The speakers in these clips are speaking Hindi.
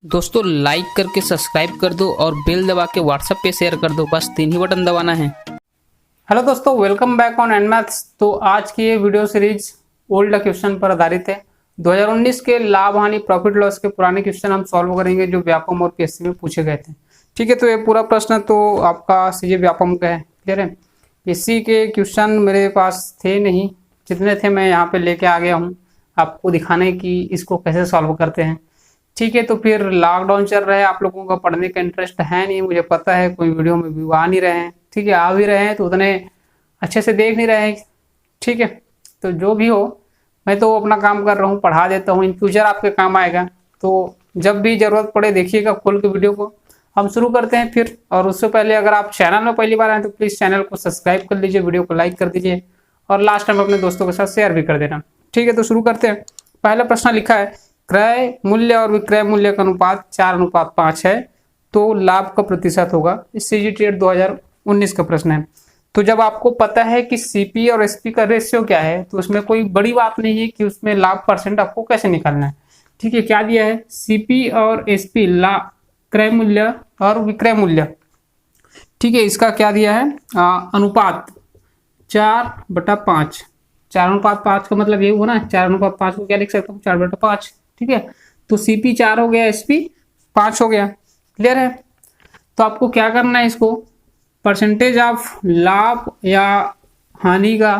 दोस्तों लाइक करके सब्सक्राइब कर दो और बेल दबा के व्हाट्सएप पे शेयर कर दो। बस 3 ही बटन दबाना है। हेलो दोस्तों, welcome back on and maths. तो आज की ये वीडियो सीरीज ओल्ड क्वेश्चन पर आधारित है। 2019 के लाभ हानि प्रॉफिट लॉस के पुराने क्वेश्चन हम सॉल्व करेंगे जो व्यापम और पीएससी में पूछे गए थे। ठीक है, तो ये पूरा प्रश्न तो आपका सीजे व्यापम का है। क्लियर है। पीएससी के क्वेश्चन मेरे पास थे नहीं, जितने थे मैं यहाँ पे लेके आ गया हूँ आपको दिखाने की इसको कैसे सॉल्व करते हैं। ठीक है, तो फिर लॉकडाउन चल रहा है, आप लोगों का पढ़ने का इंटरेस्ट है नहीं, मुझे पता है। कोई वीडियो में व्यू आ नहीं रहे हैं, ठीक है, आ भी रहे हैं तो उतने अच्छे से देख नहीं रहे हैं। ठीक है, तो जो भी हो, मैं तो अपना काम कर रहा हूँ, पढ़ा देता हूँ। इन फ्यूचर आपके काम आएगा, तो जब भी जरूरत पड़े देखिएगा खोल के वीडियो को। हम शुरू करते हैं फिर। और उससे पहले अगर आप चैनल में पहली बार आए तो प्लीज़ चैनल को सब्सक्राइब कर लीजिए, वीडियो को लाइक कर दीजिए और लास्ट टाइम अपने दोस्तों के साथ शेयर भी कर देना। ठीक है, तो शुरू करते हैं। पहला प्रश्न लिखा है, क्रय मूल्य और विक्रय मूल्य का अनुपात 4:5 है तो लाभ का प्रतिशत होगा। इस सीजीटेट 2019 का प्रश्न है। तो जब आपको पता है कि सीपी और एसपी का रेशियो क्या है तो उसमें कोई बड़ी बात नहीं है कि उसमें लाभ परसेंट आपको कैसे निकालना है। ठीक है, क्या दिया है, सीपी और एसपी लाभ क्रय मूल्य और विक्रय मूल्य। ठीक है, इसका क्या दिया है, अनुपात 4/5। 4:5 का मतलब ये हुआ ना, 4:5 को क्या लिख सकता हूँ, 4/5। ठीक है, तो सीपी 4 हो गया, एसपी 5 हो गया। क्लियर है। तो आपको क्या करना है, इसको परसेंटेज ऑफ लाभ या हानि का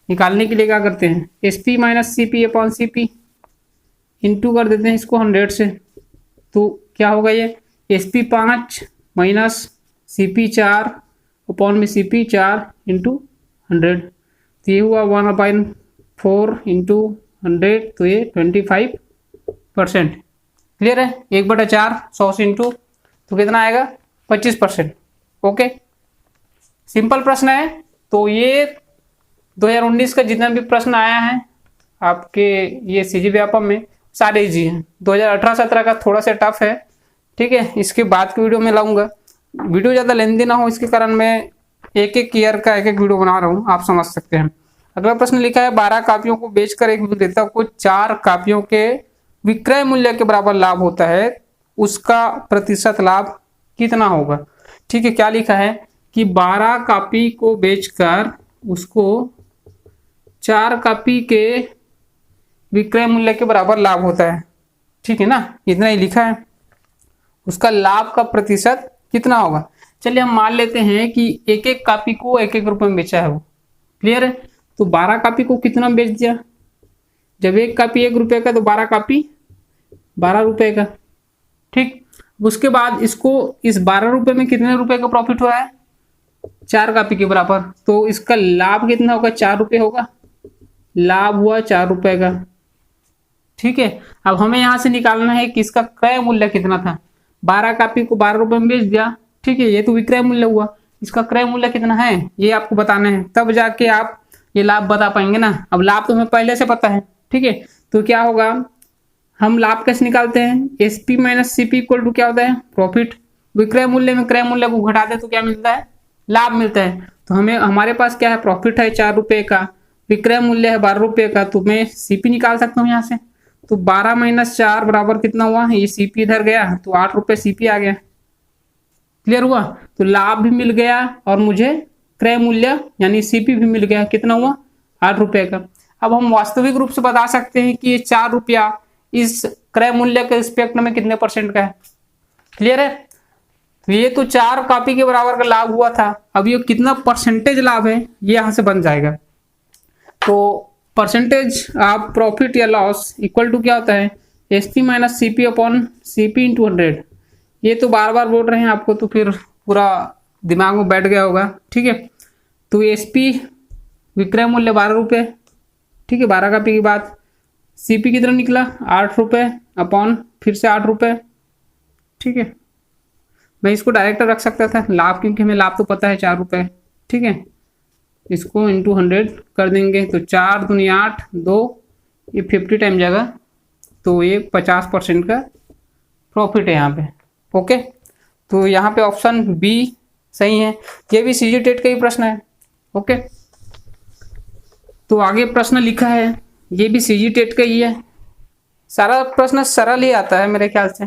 निकालने के लिए क्या करते हैं, SP minus CP upon CP into कर देते हैं इसको 100 से। तो क्या होगा ये, एसपी 5 माइनस सीपी 4 अपॉन में सीपी 4 इंटू 100। तो ये हुआ 1/4 इंटू 100, तो ये 25%। क्लियर है। 1/4 100 से इंटू तो कितना आएगा, 25%। ओके, सिंपल प्रश्न है। तो ये 2019 का जितना भी प्रश्न आया है आपके ये सीजी व्यापम में सारे इजी हैं। 2018-17 का थोड़ा सा टफ है। ठीक है, इसके बाद की वीडियो में लाऊंगा। वीडियो ज़्यादा लेंदी ना हो इसके कारण मैं एक एक ईयर का एक एक वीडियो बना रहा हूँ, आप समझ सकते हैं। अगला प्रश्न लिखा है, 12 कापियों को बेचकर एक विक्रेता को 4 कापियों के विक्रय मूल्य के बराबर लाभ होता है, उसका प्रतिशत लाभ कितना होगा। ठीक है, क्या लिखा है कि 12 कापी को बेचकर उसको 4 कापी के विक्रय मूल्य के बराबर लाभ होता है। ठीक है ना, इतना ही लिखा है। उसका लाभ का प्रतिशत कितना होगा। चलिए हम मान लेते हैं कि एक एक कापी को 1-1 रुपए में बेचा है वो। क्लियर है। तो 12 कापी को कितना बेच दिया, जब एक कापी 1 रुपए का तो 12 कापी 12 रुपए का। ठीक, उसके बाद इसको इस 12 रुपए में कितने रुपए का प्रॉफिट हुआ है, 4 कापी के बराबर। तो इसका लाभ कितना होगा, 4 रुपए होगा। लाभ हुआ 4 रुपए का। ठीक है, अब हमें यहां से निकालना है कि इसका क्रय मूल्य कितना था। 12 कापी को 12 रुपए में बेच दिया। ठीक है, ये तो विक्रय मूल्य हुआ। इसका क्रय मूल्य कितना है ये आपको बताना है, तब जाके आप ये लाभ बता पाएंगे ना। अब लाभ तो हमें पहले से पता है। ठीक है, तो क्या होगा, हम लाभ कैसे निकालते हैं, SP minus CP equal to क्या होता है, प्रॉफिट। विक्रय मूल्य में क्रय मूल्य को घटा दे तो क्या मिलता है, लाभ मिलता है। तो हमें हमारे पास क्या है, प्रॉफिट है 4 रुपए का, विक्रय मूल्य है 12 रुपए का, तो मैं सीपी निकाल सकता हूँ यहाँ से। तो 12 माइनस 4 बराबर कितना हुआ, ये सीपी इधर गया तो 8 रुपए सीपी आ गया। क्लियर हुआ। तो लाभ भी मिल गया और मुझे क्रय मूल्य यानी सीपी भी मिल गया। कितना हुआ, 8 रुपए का। अब हम वास्तविक रूप से बता सकते हैं कि ये 4 रुपया इस क्रय मूल्य के रिस्पेक्ट में कितने परसेंट का है। क्लियर है। तो ये तो 4 कापी के बराबर का लाभ हुआ था, अब ये कितना परसेंटेज लाभ है ये यहां से बन जाएगा। तो परसेंटेज ऑफ प्रॉफिट या लॉस इक्वल टू क्या होता है, SP minus CP upon CP into 100। ये तो बार बार बोल रहे हैं आपको, तो फिर पूरा दिमाग में बैठ गया होगा। ठीक है, तो एसपी विक्रय मूल्य 12 रुपये। ठीक है, 12 कापी की बात, सीपी कितना निकला 8 रुपये अपॉन फिर से 8 रुपये। ठीक है, मैं इसको डायरेक्ट रख सकता था लाभ, क्योंकि हमें लाभ तो पता है 4 रुपये। ठीक है, इसको इंटू 100 कर देंगे तो 4 दूनी 8, 2 ये 50 टाइम जाएगा, तो ये 50% का प्रॉफिट है यहाँ पे। ओके, तो यहाँ पे ऑप्शन बी सही है। ये भी सीजी टेट का ही प्रश्न है। ओके, तो आगे प्रश्न लिखा है, ये भी सीजी टेट का ही है। सारा प्रश्न सरल ही आता है मेरे ख्याल से।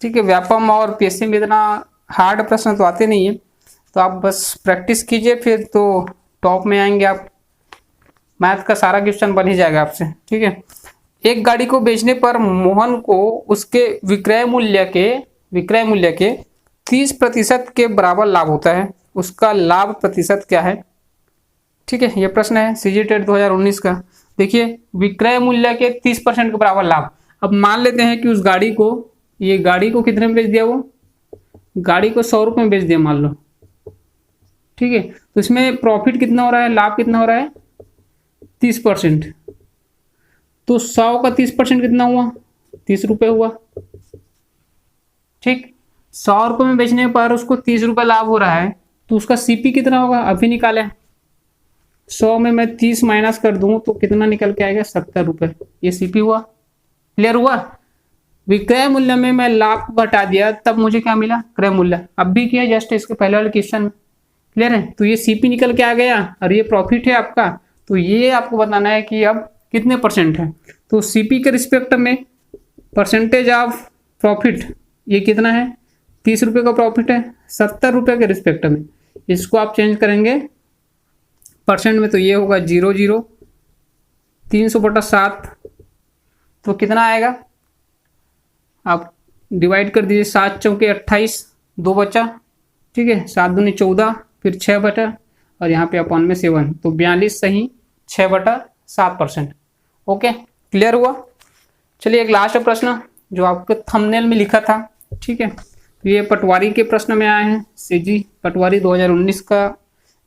ठीक है, व्यापम और पीएससी में इतना हार्ड प्रश्न तो आते नहीं है, तो आप बस प्रैक्टिस कीजिए, फिर तो टॉप में आएंगे आप। मैथ का सारा क्वेश्चन बन ही जाएगा आपसे। ठीक है, एक गाड़ी को बेचने पर मोहन को उसके विक्रय मूल्य के 30% के बराबर लाभ होता है, उसका लाभ प्रतिशत क्या है? ठीक है, ये प्रश्न है सीजीटेट 2019 का। देखिए, विक्रय मूल्य के 30% के बराबर लाभ। अब मान लेते हैं कि उस गाड़ी को, ये गाड़ी को कितने में बेच दिया, वो गाड़ी को 100 रुपये में बेच दिया मान लो। ठीक है, तो इसमें प्रॉफिट कितना हो रहा है, लाभ कितना हो रहा है? 30%। तो 100 का 30% कितना हुआ? 30 रुपये हुआ। ठीक, 100 रुपये में बेचने पर उसको 30 रुपये लाभ हो रहा है, तो उसका सीपी कितना होगा अभी निकाले। 100 में मैं 30 माइनस कर दूं तो कितना निकल के आएगा? 70 रुपये। ये सीपी हुआ। क्लियर हुआ? विक्रय मूल्य में मैं लाभ को घटा दिया, तब मुझे क्या मिला? क्रय मूल्य। अब भी किया जस्ट इसके पहले वाले क्वेश्चन में। क्लियर है? तो ये सीपी निकल के आ गया और ये प्रॉफिट है आपका। तो ये आपको बताना है कि अब कितने परसेंट है। तो सीपी के रिस्पेक्ट में परसेंटेज ऑफ प्रॉफिट ये कितना है? 30 रुपये का प्रॉफिट है, 70 रुपये के रिस्पेक्ट में। इसको आप चेंज करेंगे परसेंट में, तो ये होगा 00 300/7। तो कितना आएगा? आप डिवाइड कर दीजिए। 7 चौके 28, 2 बचा। ठीक है, 7 दूनी 14, फिर 6 बटा, और यहाँ पे अपन में 7, तो 42 सही 6/7%। ओके, क्लियर हुआ? चलिए एक लास्ट प्रश्न जो आपके थंबनेल में लिखा था। ठीक है, तो ये पटवारी के प्रश्न में आए हैं, सीजी पटवारी 2019 का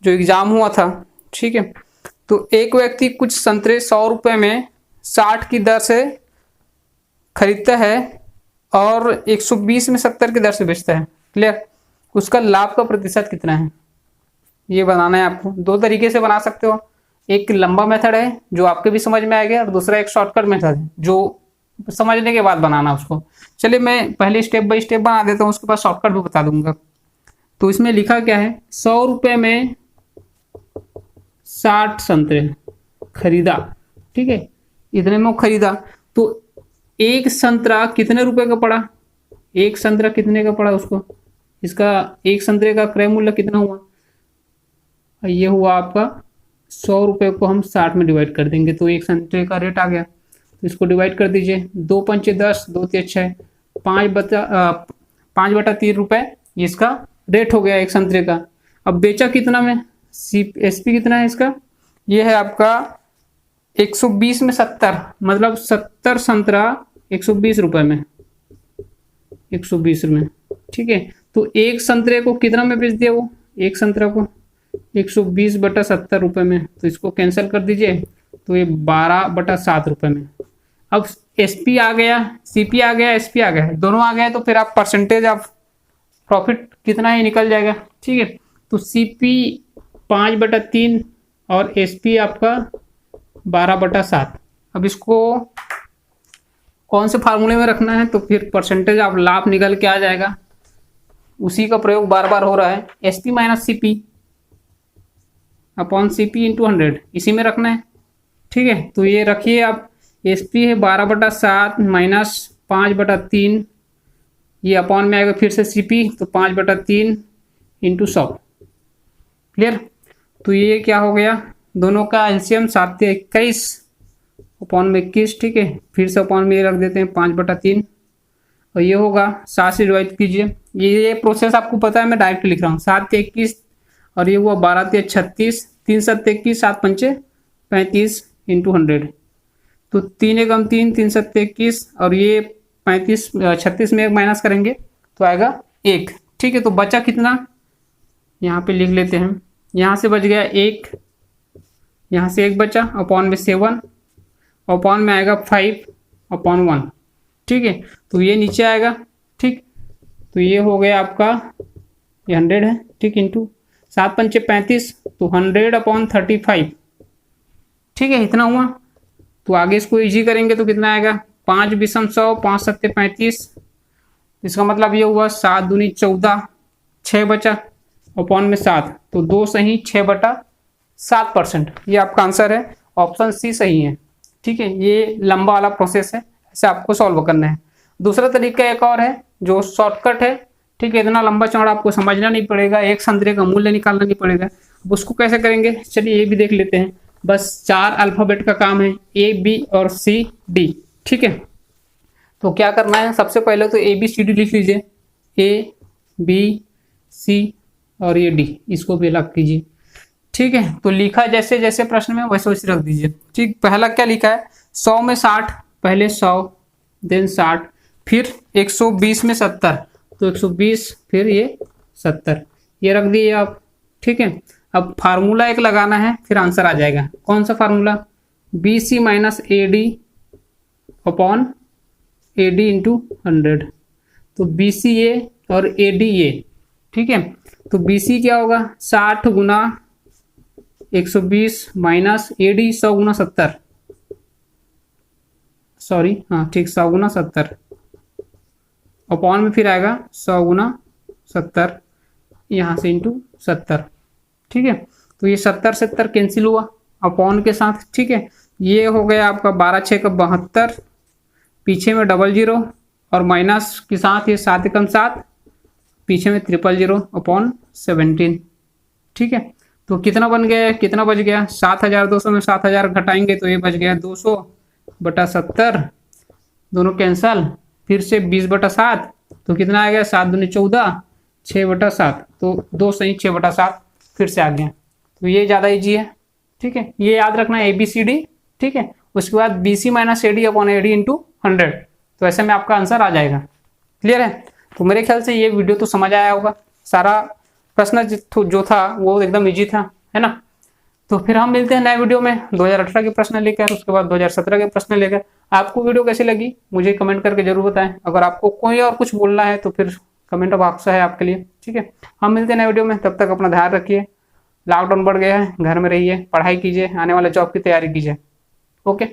जो एग्जाम हुआ था। ठीक है, तो एक व्यक्ति कुछ संतरे 100 रुपये में 60 की दर से खरीदता है और 120 में 70 की दर से बेचता है। क्लियर? उसका लाभ का प्रतिशत कितना है, ये बनाना है आपको। दो तरीके से बना सकते हो, एक लंबा मेथड है जो आपके भी समझ में आएगा, और दूसरा एक शॉर्टकट मेथड है जो समझने के बाद बनाना उसको। चलिए मैं पहले स्टेप बाय स्टेप बना देता हूँ, उसके बाद शॉर्टकट भी बता दूंगा। तो इसमें लिखा क्या है? 100 रुपये में 60 संतरे खरीदा। ठीक है, इतने में खरीदा, तो एक संतरा कितने रुपए का पड़ा? एक संतरा कितने का पड़ा उसको? इसका एक संतरे का क्रय मूल्य कितना हुआ? ये हुआ आपका 100 रुपये को हम 60 में डिवाइड कर देंगे, तो एक संतरे का रेट आ गया। तो इसको डिवाइड कर दीजिए, 2 पंचे 10, 2 तिया 6, 5/3 रुपये इसका रेट हो गया एक संतरे का। अब बेचा कितना में? एसपी कितना है इसका? ये है आपका 120 में 70, मतलब 70 संतरा 120 रुपये में, 120 में। ठीक है, तो एक संतरे को कितना में बेच दिया वो? एक संतरा को 120/70 रुपये में। तो इसको कैंसिल कर दीजिए, तो ये 12/7 रुपये में। अब एसपी आ गया, सीपी आ गया, एसपी आ गया, दोनों आ गए, तो फिर आप परसेंटेज ऑफ प्रॉफिट कितना ही निकल जाएगा। ठीक है, तो सीपी 5/3 और एसपी आपका 12/7। अब इसको कौन से फार्मूले में रखना है, तो फिर परसेंटेज ऑफ लाभ निकल के आ जाएगा। उसी का प्रयोग बार बार हो रहा है, SP minus CP upon CP into 100, इसी में रखना है। ठीक है, तो ये रखिए आप, एसपी है 12/7 माइनस 5/3, ये अपॉन में आएगा फिर से सीपी, तो 5/3 इंटू 100। क्लियर? तो ये क्या हो गया? दोनों का एलसीएम 7 या 21 अपॉन में 21। ठीक है, फिर से अपॉन में ये रख देते हैं 5/3, और ये होगा 7 से डिवाइड कीजिए। ये प्रोसेस आपको पता है, मैं डायरेक्ट लिख रहा हूँ। 7 या 21 और ये हुआ 12 या 36, 3 7 21, 7 पंचे 35 इंटू 100, तो 3 एकम 3, 3 7 21, और ये 35 36 में 1 माइनस करेंगे तो आएगा 1। ठीक है, तो बचा कितना? यहाँ पे लिख लेते हैं। यहाँ से बच गया 1, यहाँ से 1 बचा, अपॉन में 7, अपॉन में आएगा 5/1। ठीक है, तो ये नीचे आएगा। ठीक, तो ये हो गया आपका, ये 100 है। ठीक, इंटू 7 पंचे 35, तो 100/35। ठीक है, इतना हुआ। तो आगे इसको इजी करेंगे तो कितना आएगा? 5 बिसम 100, 5 सत्ते 35। इसका मतलब ये हुआ 7 दूनी 14, 6 बचा, अपॉन में 7, तो 2 सही 6/7%। ये आपका आंसर है, ऑप्शन सी सही है। ठीक है, ये लंबा वाला प्रोसेस है, ऐसे आपको सॉल्व करना है। दूसरा तरीका एक और है, जो शॉर्टकट है, ठीक है। इतना लंबा चौड़ा आपको समझना नहीं पड़ेगा, एक संतरे का मूल्य निकालना नहीं पड़ेगा। अब उसको कैसे करेंगे, चलिए ये भी देख लेते हैं। बस 4 अल्फाबेट का काम है, ए बी और सी डी, ठीक है। तो क्या करना है, सबसे पहले तो ए बी सी डी लिख लीजिए, ए बी सी और ये डी, इसको भी अलग कीजिए, ठीक है। तो लिखा जैसे जैसे प्रश्न में वैसे वैसे रख दीजिए, ठीक। पहला क्या लिखा है, 100 में 60, पहले 100 देन 60, फिर 120 में 70, तो 120 फिर ये 70, ये रख दिए आप, ठीक है। अब फार्मूला एक लगाना है, फिर आंसर आ जाएगा। कौन सा formula, B C minus A D upon A D into 100, तो बी सी ए और ए डी ए, ठीक है। तो बी सी क्या होगा, 60 गुना 120 minus A D 100 Guna 70, sorry हाँ ठीक, 100 गुना 70 अपॉन में फिर आएगा 100 गुना 70, यहाँ से इंटू 70, ठीक है। तो ये 70 70 कैंसिल हुआ अपॉन के साथ, ठीक है। ये हो गया आपका 12 6 का 72, पीछे में डबल जीरो और माइनस के साथ ये 7 एकम 7, पीछे में 000 अपॉन 17, ठीक है। तो कितना बन गया, कितना बच गया, 7200 में 7000 घटाएंगे तो ये बच गया 200 बटा 70, दोनों कैंसल, फिर से 20 बटा 7, तो कितना आ गया, 7 दूनी 14, 6 बटा 7, तो 2 सही 6 बटा 7 फिर से आ गया। तो ये ज़्यादा ईजी है, ठीक है। ये याद रखना है, ए बी सी डी, ठीक है। उसके बाद B C minus A D upon A D into 100, तो ऐसे में आपका आंसर आ जाएगा। क्लियर है। तो मेरे ख्याल से ये वीडियो तो समझ आया होगा, सारा प्रश्न जो था वो एकदम इजी था, है ना। तो फिर हम मिलते हैं नए वीडियो में 2018 के प्रश्न लेकर, उसके बाद 2017 के प्रश्न लेकर। आपको वीडियो कैसी लगी मुझे कमेंट करके जरूर बताएं। अगर आपको कोई और कुछ बोलना है तो फिर कमेंट बॉक्स है आपके लिए, ठीक है। हम मिलते हैं नए वीडियो में, तब तक अपना ध्यान रखिए। लॉकडाउन बढ़ गया है, घर में रहिए, पढ़ाई कीजिए, आने वाले जॉब की तैयारी कीजिए। ओके।